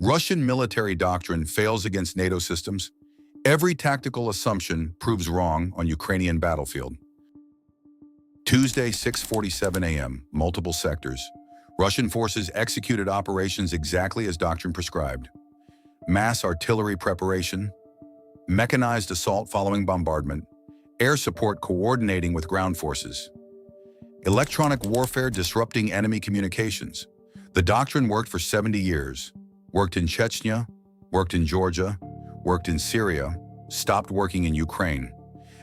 Russian military doctrine fails against NATO systems. Every tactical assumption proves wrong on Ukrainian battlefield. Tuesday, 6:47 a.m., multiple sectors. Russian forces executed operations exactly as doctrine prescribed. Mass artillery preparation, mechanized assault following bombardment, air support coordinating with ground forces, electronic warfare disrupting enemy communications. The doctrine worked for 70 years, worked in Chechnya, worked in Georgia, worked in Syria, stopped working in Ukraine.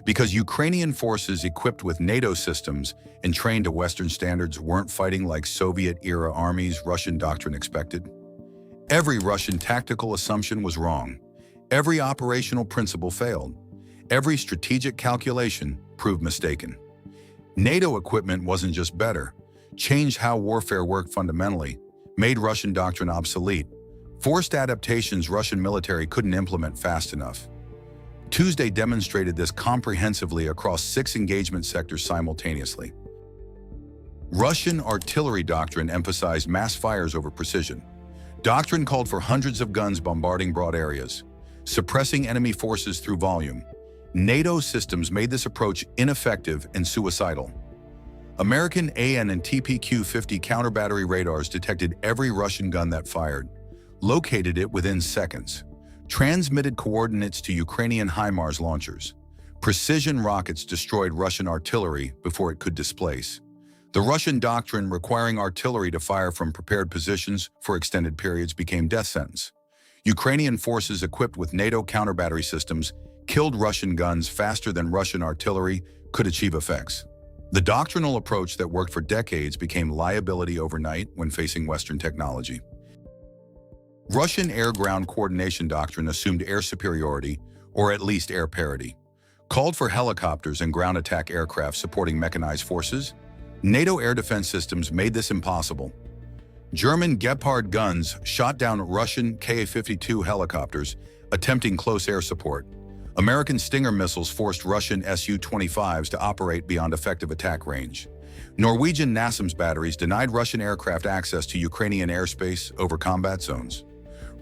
Because Ukrainian forces equipped with NATO systems and trained to Western standards weren't fighting like Soviet-era armies Russian doctrine expected. Every Russian tactical assumption was wrong. Every operational principle failed. Every strategic calculation proved mistaken. NATO equipment wasn't just better, changed how warfare worked fundamentally, made Russian doctrine obsolete, forced adaptations Russian military couldn't implement fast enough. Tuesday demonstrated this comprehensively across 6 engagement sectors simultaneously. Russian artillery doctrine emphasized mass fires over precision. Doctrine called for hundreds of guns bombarding broad areas, suppressing enemy forces through volume. NATO systems made this approach ineffective and suicidal. American AN and TPQ-50 counter-battery radars detected every Russian gun that fired, located it within seconds, transmitted coordinates to Ukrainian HIMARS launchers. Precision rockets destroyed Russian artillery before it could displace. The Russian doctrine requiring artillery to fire from prepared positions for extended periods became death sentence. Ukrainian forces equipped with NATO counter-battery systems killed Russian guns faster than Russian artillery could achieve effects. The doctrinal approach that worked for decades became liability overnight when facing Western technology. Russian air-ground coordination doctrine assumed air superiority, or at least air parity, called for helicopters and ground attack aircraft supporting mechanized forces. NATO air defense systems made this impossible. German Gepard guns shot down Russian Ka-52 helicopters attempting close air support. American Stinger missiles forced Russian Su-25s to operate beyond effective attack range. Norwegian NASAMS batteries denied Russian aircraft access to Ukrainian airspace over combat zones.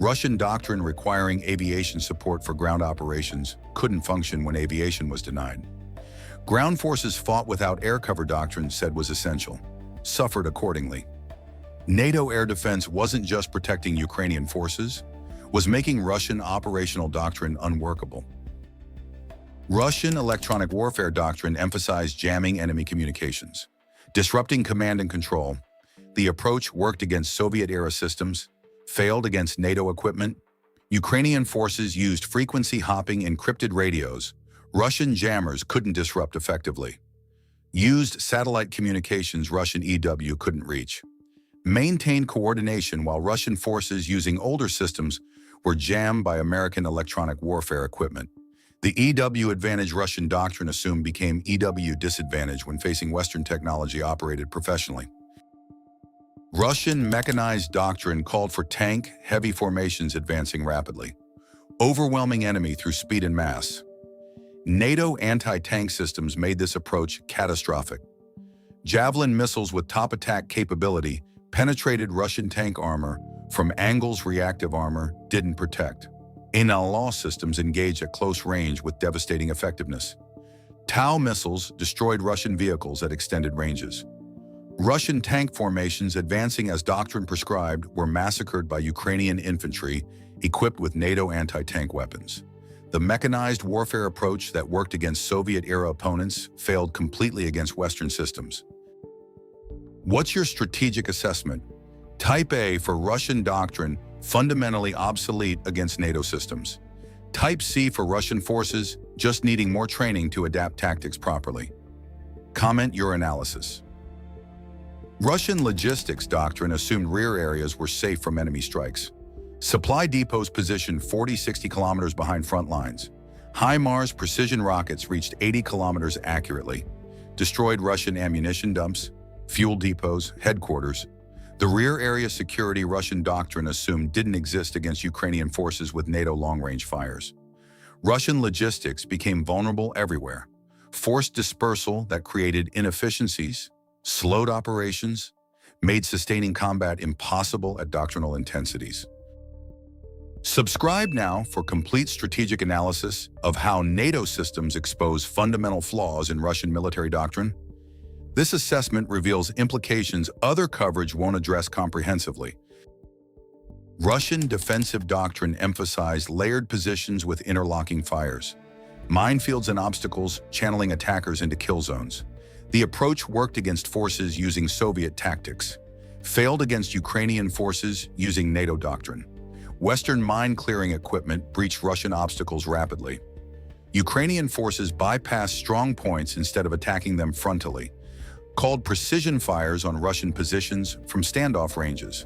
Russian doctrine requiring aviation support for ground operations couldn't function when aviation was denied. Ground forces fought without air cover doctrine said was essential, suffered accordingly. NATO air defense wasn't just protecting Ukrainian forces, was making Russian operational doctrine unworkable. Russian electronic warfare doctrine emphasized jamming enemy communications, disrupting command and control. The approach worked against Soviet-era systems, failed against NATO equipment. Ukrainian forces used frequency-hopping encrypted radios. Russian jammers couldn't disrupt effectively. Used satellite communications Russian EW couldn't reach. Maintained coordination while Russian forces using older systems were jammed by American electronic warfare equipment. The EW advantage Russian doctrine assumed became EW disadvantage when facing Western technology operated professionally. Russian mechanized doctrine called for tank, heavy formations advancing rapidly, overwhelming enemy through speed and mass. NATO anti-tank systems made this approach catastrophic. Javelin missiles with top attack capability penetrated Russian tank armor from angles reactive armor didn't protect. NLAW systems engaged at close range with devastating effectiveness. TOW missiles destroyed Russian vehicles at extended ranges. Russian tank formations advancing as doctrine prescribed were massacred by Ukrainian infantry equipped with NATO anti-tank weapons. The mechanized warfare approach that worked against Soviet-era opponents failed completely against Western systems. What's your strategic assessment? Type A for Russian doctrine, fundamentally obsolete against NATO systems. Type C for Russian forces, just needing more training to adapt tactics properly. Comment your analysis. Russian logistics doctrine assumed rear areas were safe from enemy strikes. Supply depots positioned 40-60 kilometers behind front lines. HIMARS precision rockets reached 80 kilometers accurately, destroyed Russian ammunition dumps, fuel depots, headquarters. The rear area security Russian doctrine assumed didn't exist against Ukrainian forces with NATO long-range fires. Russian logistics became vulnerable everywhere. Forced dispersal that created inefficiencies, slowed operations, made sustaining combat impossible at doctrinal intensities. Subscribe now for complete strategic analysis of how NATO systems expose fundamental flaws in Russian military doctrine. This assessment reveals implications other coverage won't address comprehensively. Russian defensive doctrine emphasized layered positions with interlocking fires, minefields and obstacles channeling attackers into kill zones. The approach worked against forces using Soviet tactics, failed against Ukrainian forces using NATO doctrine. Western mine-clearing equipment breached Russian obstacles rapidly. Ukrainian forces bypassed strong points instead of attacking them frontally, called precision fires on Russian positions from standoff ranges.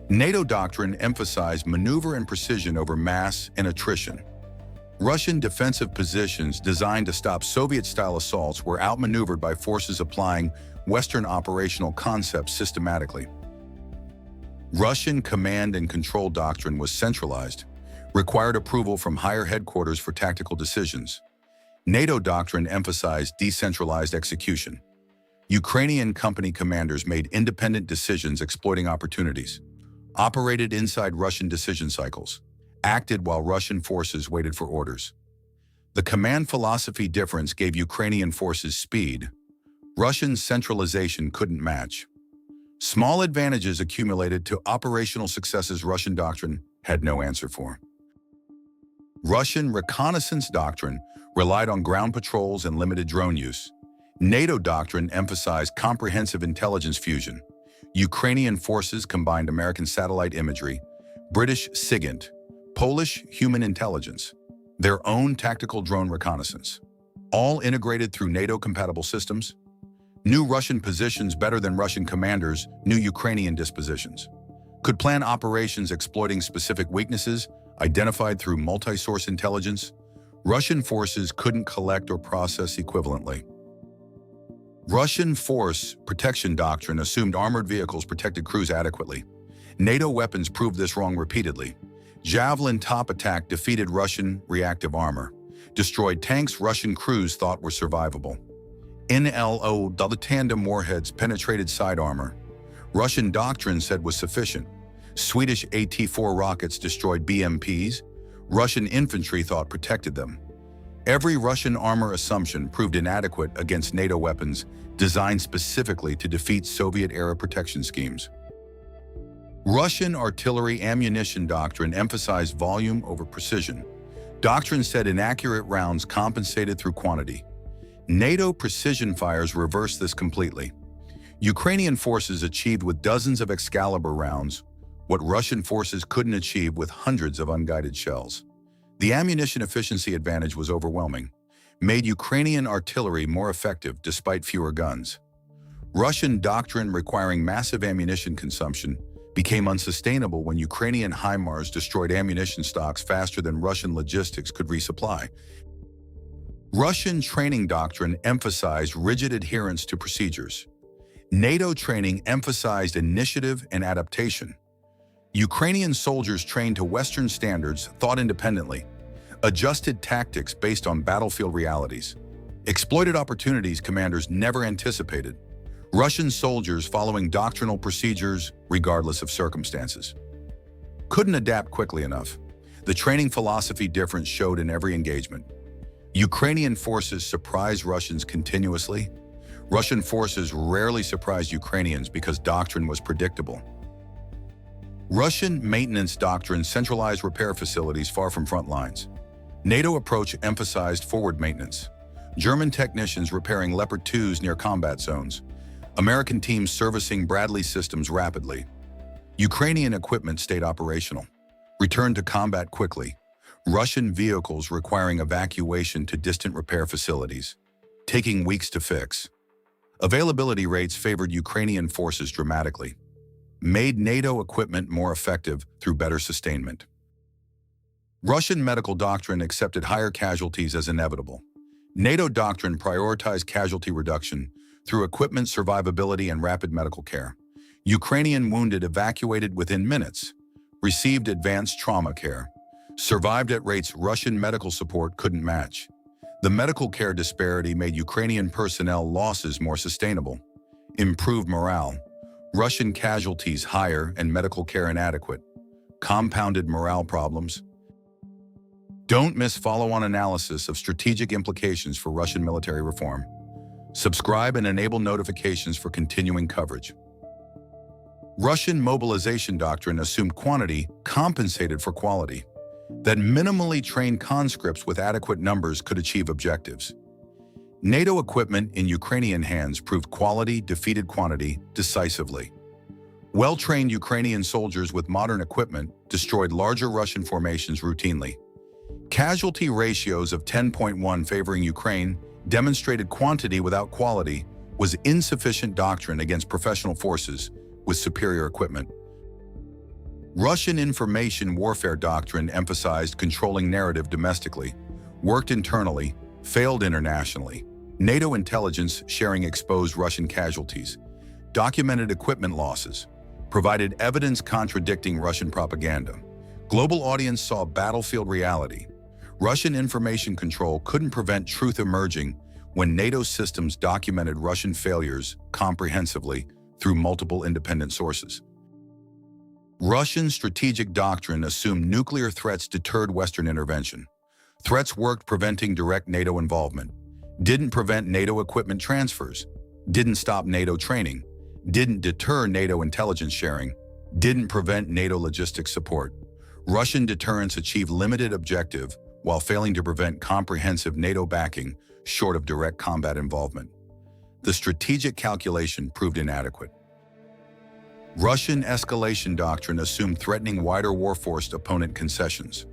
NATO doctrine emphasized maneuver and precision over mass and attrition. Russian defensive positions designed to stop Soviet-style assaults were outmaneuvered by forces applying Western operational concepts systematically. Russian command and control doctrine was centralized, required approval from higher headquarters for tactical decisions. NATO doctrine emphasized decentralized execution. Ukrainian company commanders made independent decisions exploiting opportunities, operated inside Russian decision cycles, acted while Russian forces waited for orders. The command philosophy difference gave Ukrainian forces speed. Russian centralization couldn't match. Small advantages accumulated to operational successes Russian doctrine had no answer for. Russian reconnaissance doctrine relied on ground patrols and limited drone use. NATO doctrine emphasized comprehensive intelligence fusion. Ukrainian forces combined American satellite imagery, British SIGINT, Polish human intelligence, their own tactical drone reconnaissance, all integrated through NATO-compatible systems. Knew Russian positions better than Russian commanders knew Ukrainian dispositions. Could plan operations exploiting specific weaknesses identified through multi-source intelligence. Russian forces couldn't collect or process equivalently. Russian force protection doctrine assumed armored vehicles protected crews adequately. NATO weapons proved this wrong repeatedly. Javelin top attack defeated Russian reactive armor, destroyed tanks Russian crews thought were survivable. NLO double tandem warheads penetrated side armor. Russian doctrine said was sufficient. Swedish AT-4 rockets destroyed BMPs. Russian infantry thought protected them. Every Russian armor assumption proved inadequate against NATO weapons designed specifically to defeat Soviet-era protection schemes. Russian artillery ammunition doctrine emphasized volume over precision. Doctrine said inaccurate rounds compensated through quantity. NATO precision fires reversed this completely. Ukrainian forces achieved with dozens of Excalibur rounds what Russian forces couldn't achieve with hundreds of unguided shells. The ammunition efficiency advantage was overwhelming, made Ukrainian artillery more effective despite fewer guns. Russian doctrine requiring massive ammunition consumption became unsustainable when Ukrainian HIMARS destroyed ammunition stocks faster than Russian logistics could resupply. Russian training doctrine emphasized rigid adherence to procedures. NATO training emphasized initiative and adaptation. Ukrainian soldiers trained to Western standards, thought independently, adjusted tactics based on battlefield realities, exploited opportunities commanders never anticipated. Russian soldiers following doctrinal procedures regardless of circumstances. Couldn't adapt quickly enough. The training philosophy difference showed in every engagement. Ukrainian forces surprised Russians continuously. Russian forces rarely surprised Ukrainians because doctrine was predictable. Russian maintenance doctrine centralized repair facilities far from front lines. NATO approach emphasized forward maintenance. German technicians repairing Leopard 2s near combat zones. American teams servicing Bradley systems rapidly. Ukrainian equipment stayed operational, returned to combat quickly. Russian vehicles requiring evacuation to distant repair facilities, taking weeks to fix. Availability rates favored Ukrainian forces dramatically, made NATO equipment more effective through better sustainment. Russian medical doctrine accepted higher casualties as inevitable. NATO doctrine prioritized casualty reduction through equipment survivability and rapid medical care. Ukrainian wounded evacuated within minutes, received advanced trauma care, survived at rates Russian medical support couldn't match. The medical care disparity made Ukrainian personnel losses more sustainable, improved morale, Russian casualties higher and medical care inadequate. compounded morale problems. Don't miss follow-on analysis of strategic implications for Russian military reform. Subscribe and enable notifications for continuing coverage. Russian mobilization doctrine assumed quantity compensated for quality, that minimally trained conscripts with adequate numbers could achieve objectives. NATO equipment in Ukrainian hands proved quality defeated quantity decisively. Well-trained Ukrainian soldiers with modern equipment destroyed larger Russian formations routinely. Casualty ratios of 10.1 favoring Ukraine demonstrated quantity without quality was insufficient doctrine against professional forces with superior equipment. Russian information warfare doctrine emphasized controlling narrative domestically, worked internally, failed internationally. NATO intelligence sharing exposed Russian casualties, documented equipment losses, provided evidence contradicting Russian propaganda. Global audience saw battlefield reality. Russian information control couldn't prevent truth emerging when NATO systems documented Russian failures comprehensively through multiple independent sources. Russian strategic doctrine assumed nuclear threats deterred Western intervention. Threats worked preventing direct NATO involvement, didn't prevent NATO equipment transfers, didn't stop NATO training, didn't deter NATO intelligence sharing, didn't prevent NATO logistics support. Russian deterrence achieved limited objective while failing to prevent comprehensive NATO backing short of direct combat involvement. The strategic calculation proved inadequate. Russian escalation doctrine assumed threatening wider war-forced opponent concessions,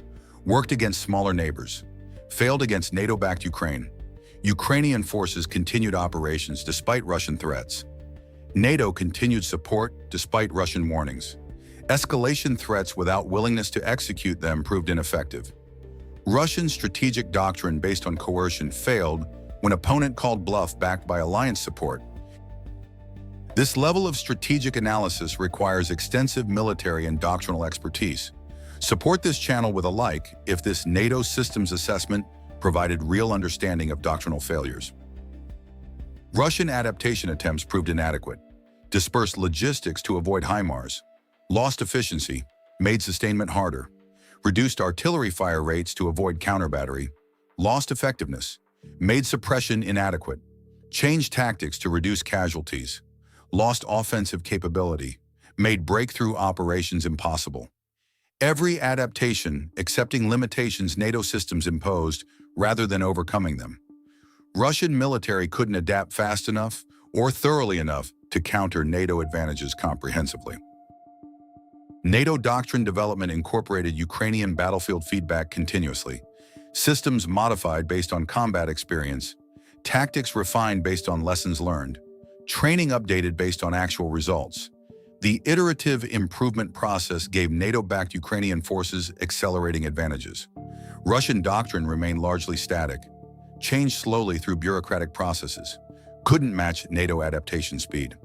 worked against smaller neighbors, failed against NATO-backed Ukraine. Ukrainian forces continued operations despite Russian threats. NATO continued support despite Russian warnings. Escalation threats without willingness to execute them proved ineffective. Russian strategic doctrine based on coercion failed when opponent called bluff backed by alliance support. This level of strategic analysis requires extensive military and doctrinal expertise. Support this channel with a like if this NATO systems assessment provided real understanding of doctrinal failures. Russian adaptation attempts proved inadequate, dispersed logistics to avoid HIMARS, lost efficiency, made sustainment harder, reduced artillery fire rates to avoid counter-battery, lost effectiveness, made suppression inadequate, changed tactics to reduce casualties, lost offensive capability, made breakthrough operations impossible. Every adaptation accepting limitations NATO systems imposed rather than overcoming them. Russian military couldn't adapt fast enough or thoroughly enough to counter NATO advantages comprehensively. NATO doctrine development incorporated Ukrainian battlefield feedback continuously, systems modified based on combat experience, tactics refined based on lessons learned, training updated based on actual results. The iterative improvement process gave NATO-backed Ukrainian forces accelerating advantages. Russian doctrine remained largely static, changed slowly through bureaucratic processes, couldn't match NATO adaptation speed.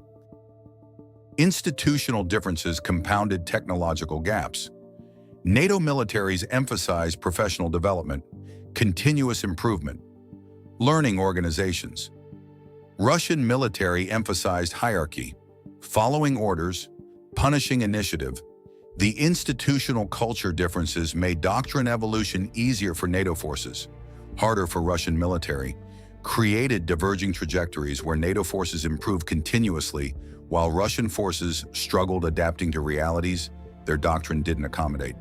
Institutional differences compounded technological gaps. NATO militaries emphasized professional development, continuous improvement, learning organizations. Russian military emphasized hierarchy, following orders, punishing initiative. The institutional culture differences made doctrine evolution easier for NATO forces, harder for Russian military, created diverging trajectories where NATO forces improved continuously while Russian forces struggled adapting to realities their doctrine didn't accommodate.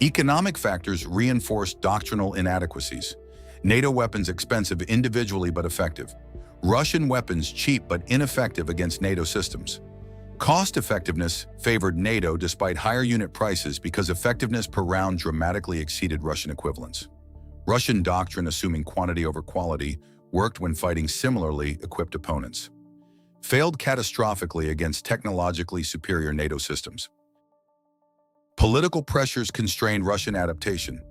Economic factors reinforced doctrinal inadequacies. NATO weapons expensive individually but effective. Russian weapons cheap but ineffective against NATO systems. Cost effectiveness favored NATO despite higher unit prices because effectiveness per round dramatically exceeded Russian equivalents. Russian doctrine assuming quantity over quality worked when fighting similarly equipped opponents. Failed catastrophically against technologically superior NATO systems. Political pressures constrained Russian adaptation.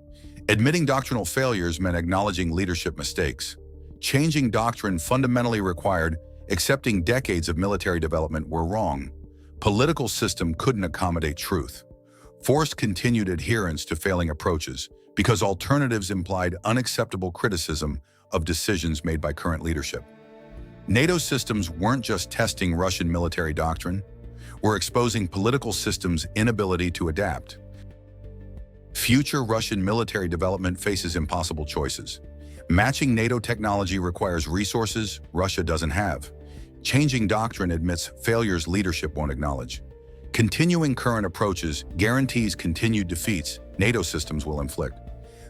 Admitting doctrinal failures meant acknowledging leadership mistakes. Changing doctrine fundamentally required accepting decades of military development were wrong. Political system couldn't accommodate truth. Forced continued adherence to failing approaches because alternatives implied unacceptable criticism of decisions made by current leadership. NATO systems weren't just testing Russian military doctrine. were exposing political systems' inability to adapt. Future Russian military development faces impossible choices. Matching NATO technology requires resources Russia doesn't have. Changing doctrine admits failures leadership won't acknowledge. Continuing current approaches guarantees continued defeats NATO systems will inflict.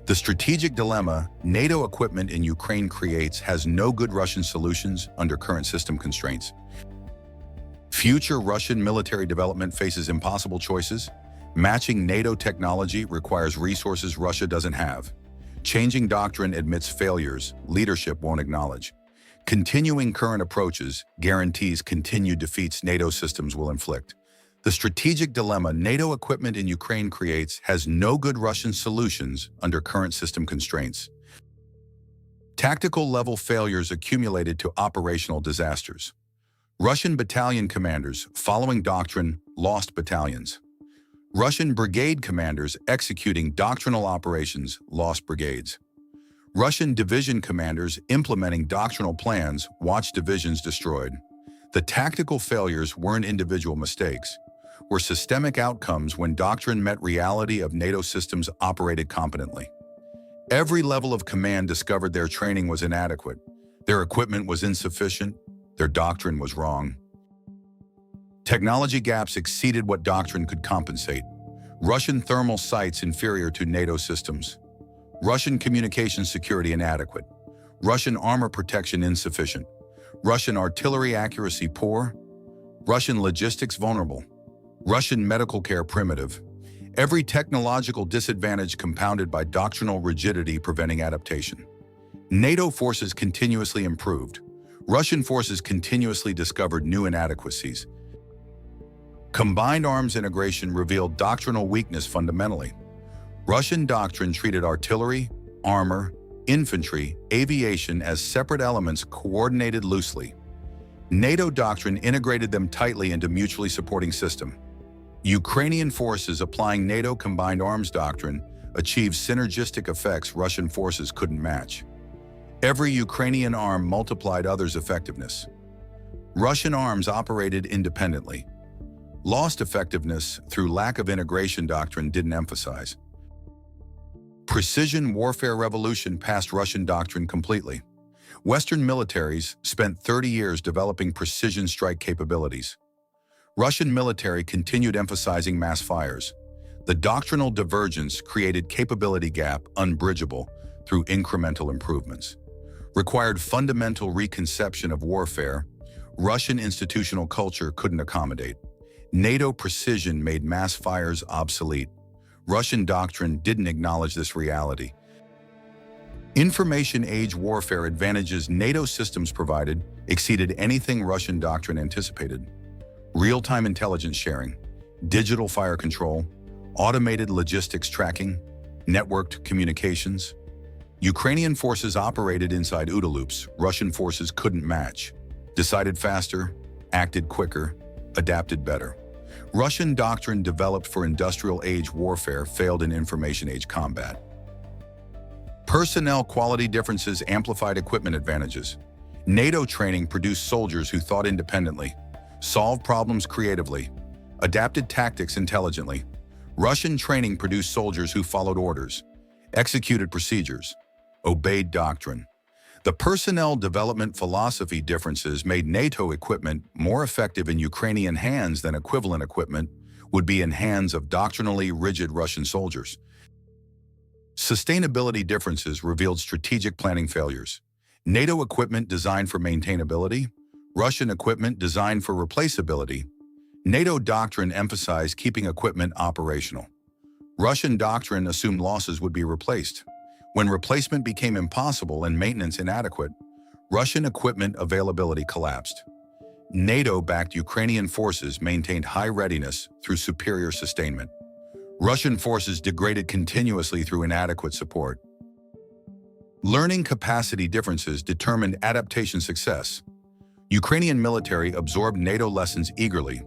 The strategic dilemma NATO equipment in Ukraine creates has no good Russian solutions under current system constraints. Future Russian military development faces impossible choices. Matching NATO technology requires resources Russia doesn't have. Changing doctrine admits failures leadership won't acknowledge. Continuing current approaches guarantees continued defeats NATO systems will inflict. The strategic dilemma NATO equipment in Ukraine creates has no good Russian solutions under current system constraints. Tactical level failures accumulated to operational disasters. Russian battalion commanders, following Doctrine, lost battalions. Russian brigade commanders executing doctrinal operations lost brigades. Russian division commanders implementing doctrinal plans watched divisions destroyed. The tactical failures weren't individual mistakes, were systemic outcomes when doctrine met reality of NATO systems operated competently. Every level of command discovered their training was inadequate, their equipment was insufficient, their doctrine was wrong. Technology gaps exceeded what doctrine could compensate. Russian thermal sights inferior to NATO systems. Russian communication security inadequate. Russian armor protection insufficient. Russian artillery accuracy poor. Russian logistics vulnerable. Russian medical care primitive. Every technological disadvantage compounded by doctrinal rigidity preventing adaptation. NATO forces continuously improved. Russian forces continuously discovered new inadequacies. Combined arms integration revealed doctrinal weakness fundamentally. Russian doctrine treated artillery, armor, infantry, aviation as separate elements coordinated loosely. NATO doctrine integrated them tightly into mutually supporting system. Ukrainian forces applying NATO combined arms doctrine achieved synergistic effects Russian forces couldn't match. Every Ukrainian arm multiplied others' effectiveness. Russian arms operated independently. Lost effectiveness through lack of integration doctrine didn't emphasize. Precision warfare revolution passed Russian doctrine completely. Western militaries spent 30 years developing precision strike capabilities. Russian military continued emphasizing mass fires. The doctrinal divergence created capability gap unbridgeable through incremental improvements. Required fundamental reconception of warfare, Russian institutional culture couldn't accommodate. NATO precision made mass fires obsolete. Russian doctrine didn't acknowledge this reality. Information age warfare advantages NATO systems provided exceeded anything Russian doctrine anticipated. Real-time intelligence sharing, digital fire control, automated logistics tracking, networked communications. Ukrainian forces operated inside OODA loops Russian forces couldn't match. Decided faster, acted quicker, adapted better. Russian doctrine developed for industrial age warfare failed in information age combat. Personnel quality differences amplified equipment advantages. NATO training produced soldiers who thought independently, solved problems creatively, adapted tactics intelligently. Russian training produced soldiers who followed orders, executed procedures, obeyed doctrine. The personnel development philosophy differences made NATO equipment more effective in Ukrainian hands than equivalent equipment would be in hands of doctrinally rigid Russian soldiers. Sustainability differences revealed strategic planning failures. NATO equipment designed for maintainability, Russian equipment designed for replaceability. NATO doctrine emphasized keeping equipment operational. Russian doctrine assumed losses would be replaced. When replacement became impossible and maintenance inadequate, Russian equipment availability collapsed. NATO-backed Ukrainian forces maintained high readiness through superior sustainment. Russian forces degraded continuously through inadequate support. Learning capacity differences determined adaptation success. Ukrainian military absorbed NATO lessons eagerly,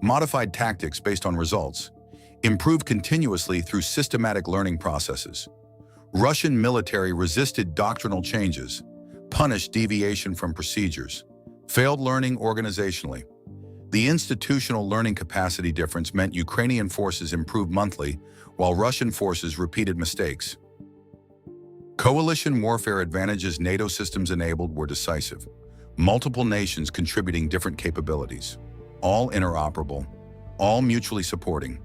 modified tactics based on results, improved continuously through systematic learning processes. Russian military resisted doctrinal changes, punished deviation from procedures, failed learning organizationally. The institutional learning capacity difference meant Ukrainian forces improved monthly, while Russian forces repeated mistakes. Coalition warfare advantages NATO systems enabled were decisive. Multiple nations contributing different capabilities. All interoperable, all mutually supporting.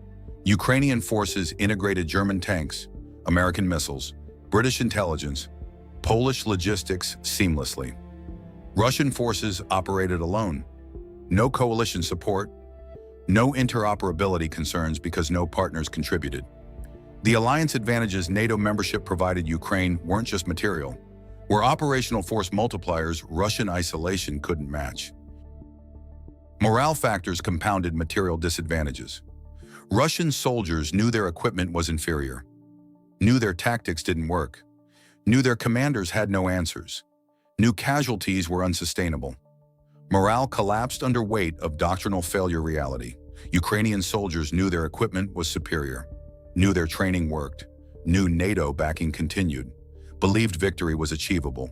Ukrainian forces integrated German tanks, American missiles, British intelligence, Polish logistics seamlessly. Russian forces operated alone. No coalition support, no interoperability concerns because no partners contributed. The alliance advantages NATO membership provided Ukraine weren't just material, were operational force multipliers Russian isolation couldn't match. Morale factors compounded material disadvantages. Russian soldiers knew their equipment was inferior, knew their tactics didn't work, knew their commanders had no answers, knew casualties were unsustainable. Morale collapsed under weight of doctrinal failure reality. Ukrainian soldiers knew their equipment was superior, knew their training worked, knew NATO backing continued, believed victory was achievable.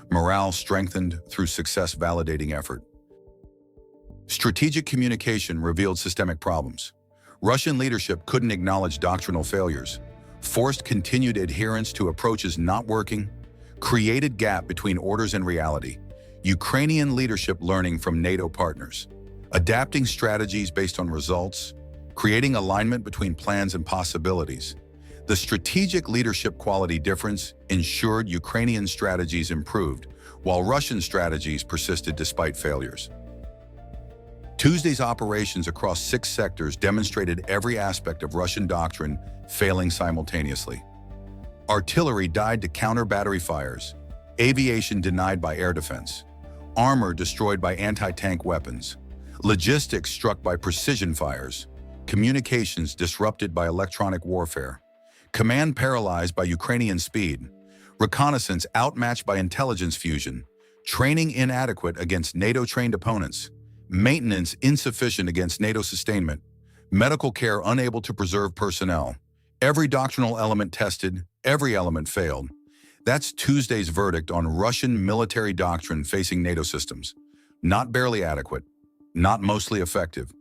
Morale strengthened through success validating effort. Strategic communication revealed systemic problems. Russian leadership couldn't acknowledge doctrinal failures, forced continued adherence to approaches not working, created gap between orders and reality. Ukrainian leadership learning from NATO partners, adapting strategies based on results, creating alignment between plans and possibilities. The strategic leadership quality difference ensured Ukrainian strategies improved, while Russian strategies persisted despite failures. Tuesday's operations across 6 sectors demonstrated every aspect of Russian doctrine failing simultaneously. Artillery died to counter battery fires, aviation denied by air defense, armor destroyed by anti-tank weapons, logistics struck by precision fires, communications disrupted by electronic warfare, command paralyzed by Ukrainian speed, reconnaissance outmatched by intelligence fusion, training inadequate against NATO-trained opponents, maintenance insufficient against NATO sustainment, medical care unable to preserve personnel. Every doctrinal element tested, every element failed. That's Tuesday's verdict on Russian military doctrine facing NATO systems. Not barely adequate, not mostly effective,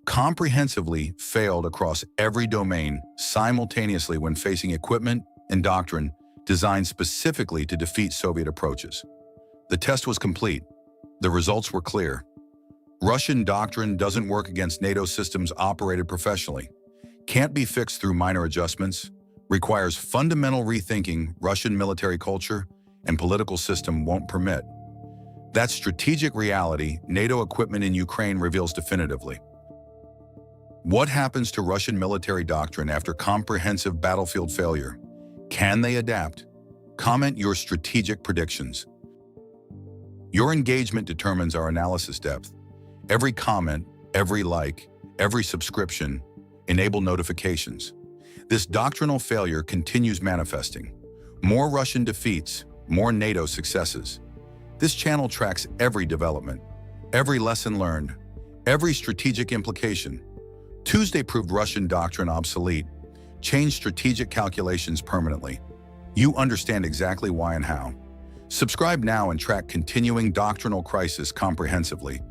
comprehensively failed across every domain simultaneously when facing equipment and doctrine designed specifically to defeat Soviet approaches. The test was complete. The results were clear. Russian doctrine doesn't work against NATO systems operated professionally, can't be fixed through minor adjustments, requires fundamental rethinking Russian military culture and political system won't permit. That strategic reality NATO equipment in Ukraine reveals definitively. What happens to Russian military doctrine after comprehensive battlefield failure? Can they adapt? Comment your strategic predictions. Your engagement determines our analysis depth. Every comment, every like, every subscription, enable notifications. This doctrinal failure continues manifesting. More Russian defeats, more NATO successes. This channel tracks every development, every lesson learned, every strategic implication. Tuesday proved Russian doctrine obsolete, changed strategic calculations permanently. You understand exactly why and how. Subscribe now and track continuing doctrinal crisis comprehensively.